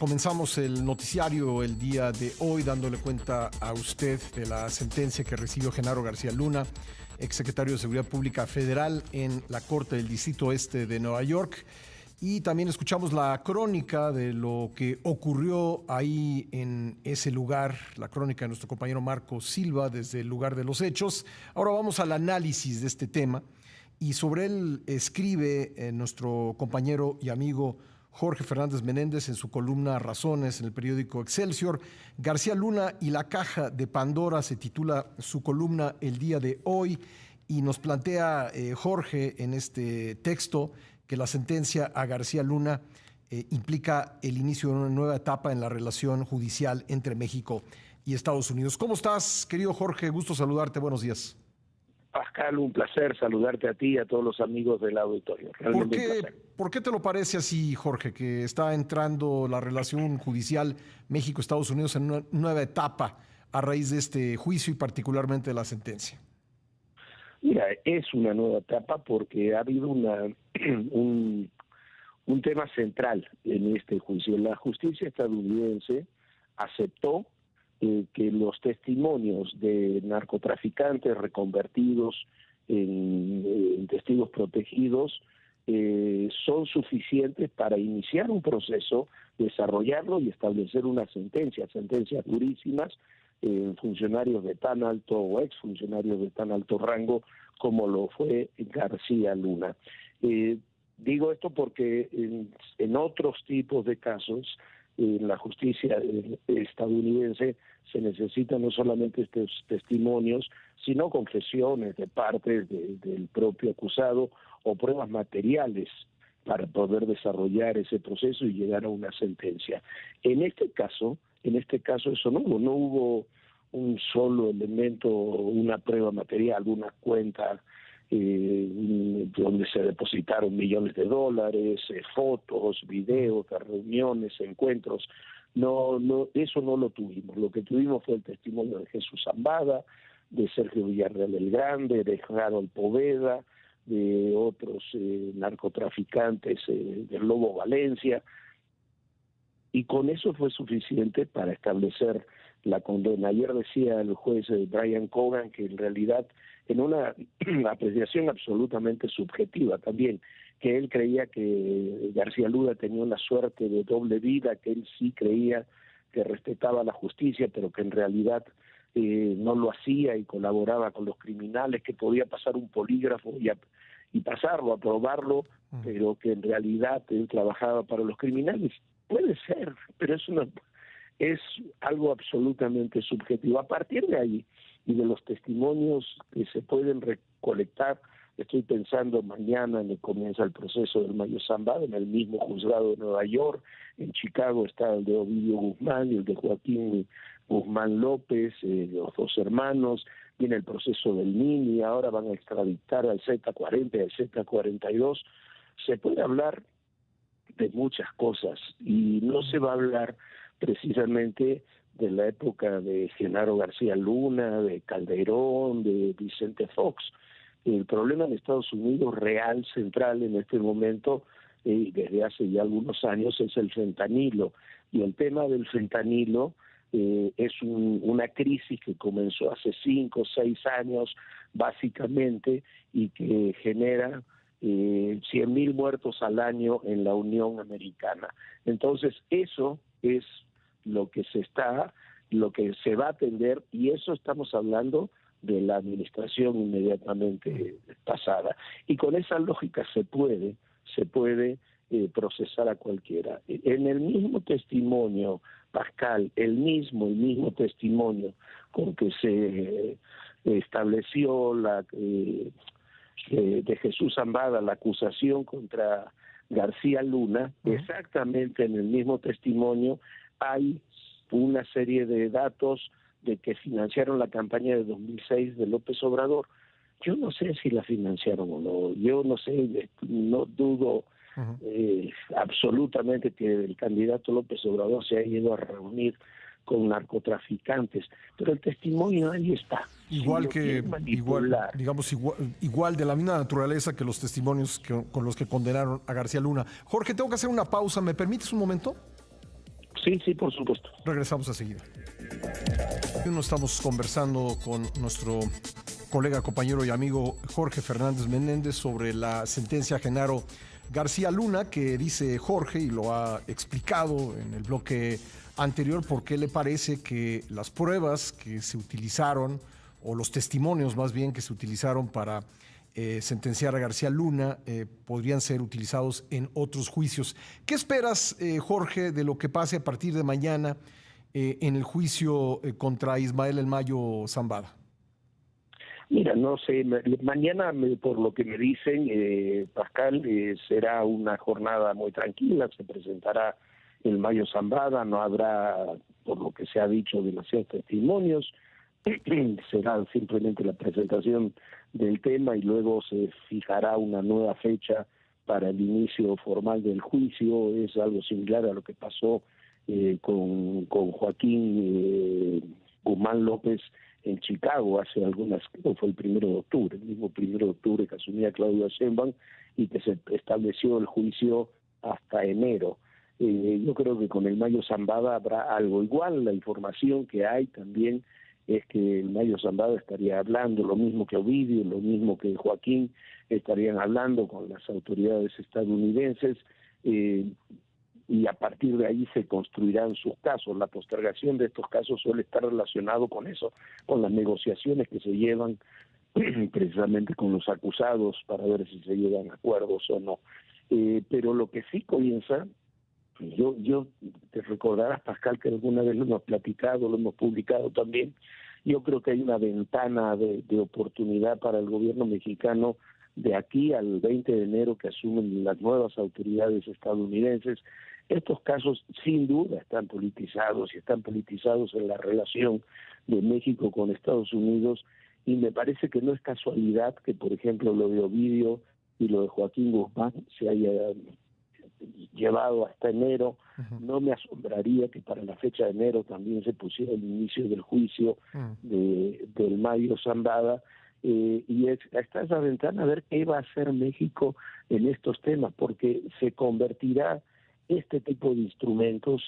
Comenzamos el noticiario el día de hoy dándole cuenta a usted de la sentencia que recibió Genaro García Luna, exsecretario de Seguridad Pública Federal en la Corte del Distrito Este de Nueva York. Y también escuchamos la crónica de lo que ocurrió ahí en ese lugar, la crónica de nuestro compañero Marco Silva desde el lugar de los hechos. Ahora vamos al análisis de este tema y sobre él escribe nuestro compañero y amigo Jorge Fernández Menéndez en su columna Razones en el periódico Excelsior. García Luna y la caja de Pandora se titula su columna el día de hoy y nos plantea Jorge en este texto que la sentencia a García Luna implica el inicio de una nueva etapa en la relación judicial entre México y Estados Unidos. ¿Cómo estás, querido Jorge? Gusto saludarte. Buenos días. Pascal, un placer saludarte a ti y a todos los amigos del auditorio. Realmente ¿Por qué te lo parece así, Jorge, que está entrando la relación judicial México-Estados Unidos en una nueva etapa a raíz de este juicio y particularmente de la sentencia? Mira, es una nueva etapa porque ha habido un tema central en este juicio. La justicia estadounidense aceptó que los testimonios de narcotraficantes reconvertidos en testigos protegidos son suficientes para iniciar un proceso, desarrollarlo y establecer una sentencias durísimas en funcionarios de tan alto o exfuncionarios de tan alto rango como lo fue García Luna. Digo esto porque en otros tipos de casos, en la justicia estadounidense se necesitan no solamente estos testimonios, sino confesiones de parte del propio acusado o pruebas materiales para poder desarrollar ese proceso y llegar a una sentencia. En este caso eso no hubo un solo elemento, una prueba material, una cuenta donde se depositaron millones de dólares, fotos, videos de reuniones, encuentros. No, eso no lo tuvimos. Lo que tuvimos fue el testimonio de Jesús Zambada, de Sergio Villarreal el Grande, de Harold Poveda, de otros narcotraficantes, del Lobo Valencia, y con eso fue suficiente para establecer la condena. Ayer decía el juez Brian Cogan que en realidad, en una apreciación absolutamente subjetiva también, que él creía que García Luna tenía una suerte de doble vida, que él sí creía que respetaba la justicia, pero que en realidad no lo hacía y colaboraba con los criminales, que podía pasar un polígrafo y pasarlo, aprobarlo, pero que en realidad él trabajaba para los criminales. Puede ser, pero es algo absolutamente subjetivo. A partir de ahí y de los testimonios que se pueden recolectar, estoy pensando mañana comienza el proceso del Mayo Zambada en el mismo juzgado de Nueva York, en Chicago está el de Ovidio Guzmán y el de Joaquín Guzmán López, los dos hermanos, viene el proceso del Nini, ahora van a extraditar al Z40 y al Z42. Se puede hablar de muchas cosas y no se va a hablar precisamente de la época de Genaro García Luna, de Calderón, de Vicente Fox. El problema de Estados Unidos real, central en este momento, desde hace ya algunos años, es el fentanilo. Y el tema del fentanilo es una crisis que comenzó hace 5 o 6 años, básicamente, y que genera 100,000 muertos al año en la Unión Americana. Entonces, eso es lo que se va a atender, y eso estamos hablando de la administración inmediatamente pasada. Y con esa lógica se puede procesar a cualquiera. En el mismo testimonio, Pascal, el mismo testimonio con que se estableció de Jesús Zambada la acusación contra García Luna, exactamente en el mismo testimonio hay una serie de datos de que financiaron la campaña de 2006 de López Obrador. Yo no sé si la financiaron o no, yo no sé, no dudo absolutamente que el candidato López Obrador se haya ido a reunir con narcotraficantes, pero el testimonio ahí está. Igual de la misma naturaleza que los testimonios con los que condenaron a García Luna. Jorge, tengo que hacer una pausa, ¿me permites un momento? Sí, sí, por supuesto. Regresamos a seguida. Hoy nos estamos conversando con nuestro colega, compañero y amigo Jorge Fernández Menéndez sobre la sentencia a Genaro García Luna, que dice Jorge, y lo ha explicado en el bloque anterior, por qué le parece que las pruebas que se utilizaron, o los testimonios más bien que se utilizaron para sentenciar a García Luna, podrían ser utilizados en otros juicios. ¿Qué esperas, Jorge, de lo que pase a partir de mañana en el juicio contra Ismael El Mayo Zambada? Mira, no sé, mañana, por lo que me dicen, Pascal, será una jornada muy tranquila, se presentará el Mayo Zambada, no habrá, por lo que se ha dicho, demasiados testimonios, será simplemente la presentación del tema y luego se fijará una nueva fecha para el inicio formal del juicio. Es algo similar a lo que pasó con Joaquín Guzmán López en Chicago hace creo fue el 1 de octubre, el mismo 1 de octubre que asumía Claudia Sheinbaum, y que se estableció el juicio hasta enero. Yo creo que con el Mayo Zambada habrá algo igual. La información que hay también es que el Mayo Zambada estaría hablando, lo mismo que Ovidio, lo mismo que Joaquín, estarían hablando con las autoridades estadounidenses, y a partir de ahí se construirán sus casos. La postergación de estos casos suele estar relacionado con eso, con las negociaciones que se llevan precisamente con los acusados para ver si se llegan a acuerdos o no. Pero lo que sí comienza, yo te recordarás, Pascal, que alguna vez lo hemos platicado, lo hemos publicado también. Yo creo que hay una ventana de oportunidad para el gobierno mexicano de aquí al 20 de enero que asumen las nuevas autoridades estadounidenses. Estos casos sin duda están politizados, y están politizados en la relación de México con Estados Unidos, y me parece que no es casualidad que, por ejemplo, lo de Ovidio y lo de Joaquín Guzmán se haya llevado hasta enero. No me asombraría que para la fecha de enero también se pusiera el inicio del juicio del Mayo Zambada, y está esa ventana a ver qué va a hacer México en estos temas, porque se convertirá este tipo de instrumentos,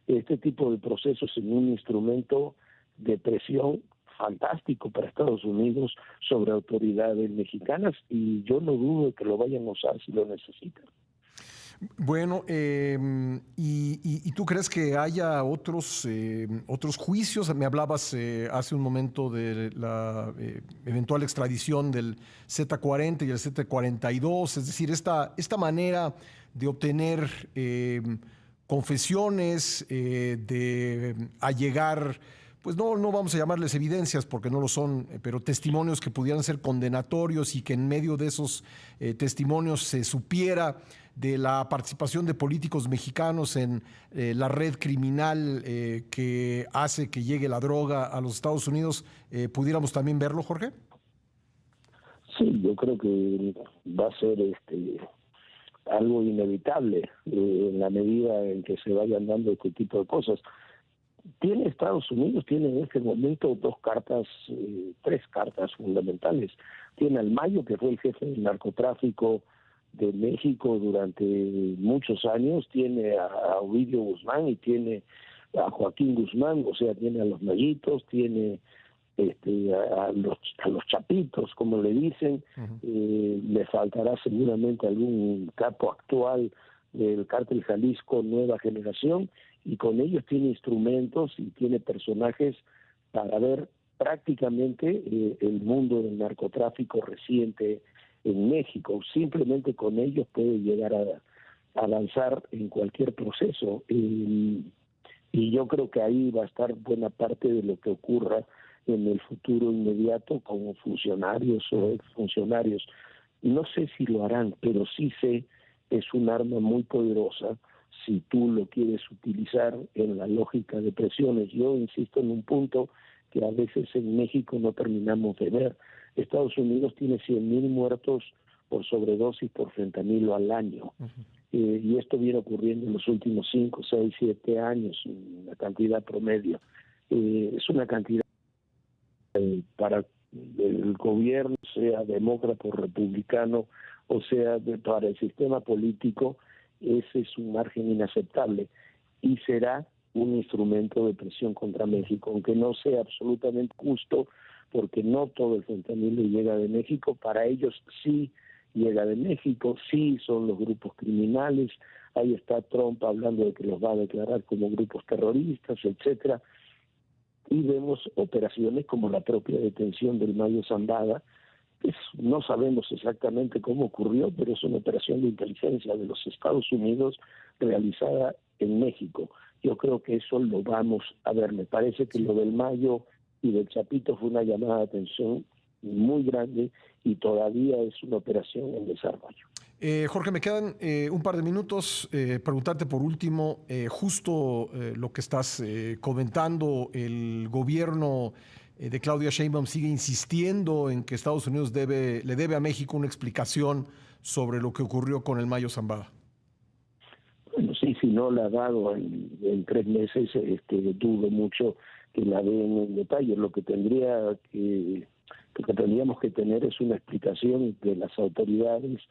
este tipo de procesos, en un instrumento de presión fantástico para Estados Unidos sobre autoridades mexicanas, y yo no dudo que lo vayan a usar si lo necesitan. Bueno, ¿y tú crees que haya otros juicios? Me hablabas hace un momento de la eventual extradición del Z-40 y el Z-42, es decir, esta manera de obtener confesiones, de allegar, pues no vamos a llamarles evidencias porque no lo son, pero testimonios que pudieran ser condenatorios, y que en medio de esos testimonios se supiera de la participación de políticos mexicanos en la red criminal que hace que llegue la droga a los Estados Unidos. ¿Pudiéramos también verlo, Jorge? Sí, yo creo que va a ser algo inevitable en la medida en que se vayan dando este tipo de cosas. Estados Unidos tiene en este momento tres cartas fundamentales. Tiene al Mayo, que fue el jefe del narcotráfico de México durante muchos años, tiene a Ovidio Guzmán y tiene a Joaquín Guzmán, o sea, tiene a los Mayitos, tiene a los chapitos, como le dicen. Le faltará seguramente algún capo actual del Cártel Jalisco Nueva Generación, y con ellos tiene instrumentos y tiene personajes para ver prácticamente el mundo del narcotráfico reciente en México. Simplemente con ellos puede llegar a avanzar en cualquier proceso, y yo creo que ahí va a estar buena parte de lo que ocurra en el futuro inmediato como funcionarios o exfuncionarios. No sé si lo harán, pero sí sé que es un arma muy poderosa si tú lo quieres utilizar en la lógica de presiones. Yo insisto en un punto que a veces en México no terminamos de ver. Estados Unidos tiene 100,000 muertos por sobredosis por fentanilo al año. Y esto viene ocurriendo en los últimos 5, 6, 7 años, una cantidad promedio. Es una cantidad para el gobierno, sea demócrata o republicano, o sea para el sistema político, ese es un margen inaceptable. y será un instrumento de presión contra México, aunque no sea absolutamente justo, porque no todo el fentanilo llega de México, para ellos sí llega de México, sí son los grupos criminales, ahí está Trump hablando de que los va a declarar como grupos terroristas, etcétera, y vemos operaciones como la propia detención del Mayo Zambada. No sabemos exactamente cómo ocurrió, pero es una operación de inteligencia de los Estados Unidos realizada en México. Yo creo que eso lo vamos a ver. Me parece que lo del Mayo y del Chapito fue una llamada de atención muy grande y todavía es una operación en desarrollo. Jorge, me quedan un par de minutos. Preguntarte por último, justo lo que estás comentando, el gobierno de Claudia Sheinbaum sigue insistiendo en que Estados Unidos le debe a México una explicación sobre lo que ocurrió con el Mayo Zambada. Bueno, sí, si no la ha dado en 3 meses, dudo mucho que la den en detalle. Lo que tendríamos que tener es una explicación de las autoridades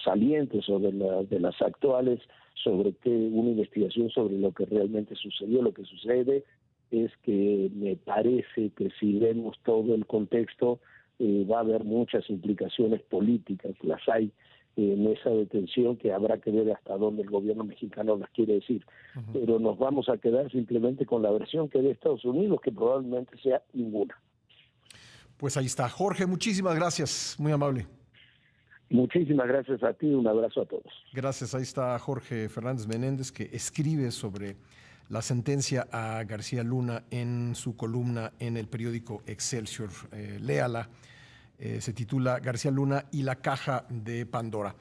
salientes o de las actuales sobre una investigación sobre lo que realmente sucedió. Lo que sucede es que me parece que si vemos todo el contexto va a haber muchas implicaciones políticas, las hay en esa detención, que habrá que ver hasta dónde el gobierno mexicano las quiere decir. Pero nos vamos a quedar simplemente con la versión que de Estados Unidos, que probablemente sea ninguna. Pues ahí está. Jorge, muchísimas gracias. Muy amable. Muchísimas gracias a ti, un abrazo a todos. Gracias, ahí está Jorge Fernández Menéndez, que escribe sobre la sentencia a García Luna en su columna en el periódico Excelsior. Léala, se titula García Luna y la caja de Pandora.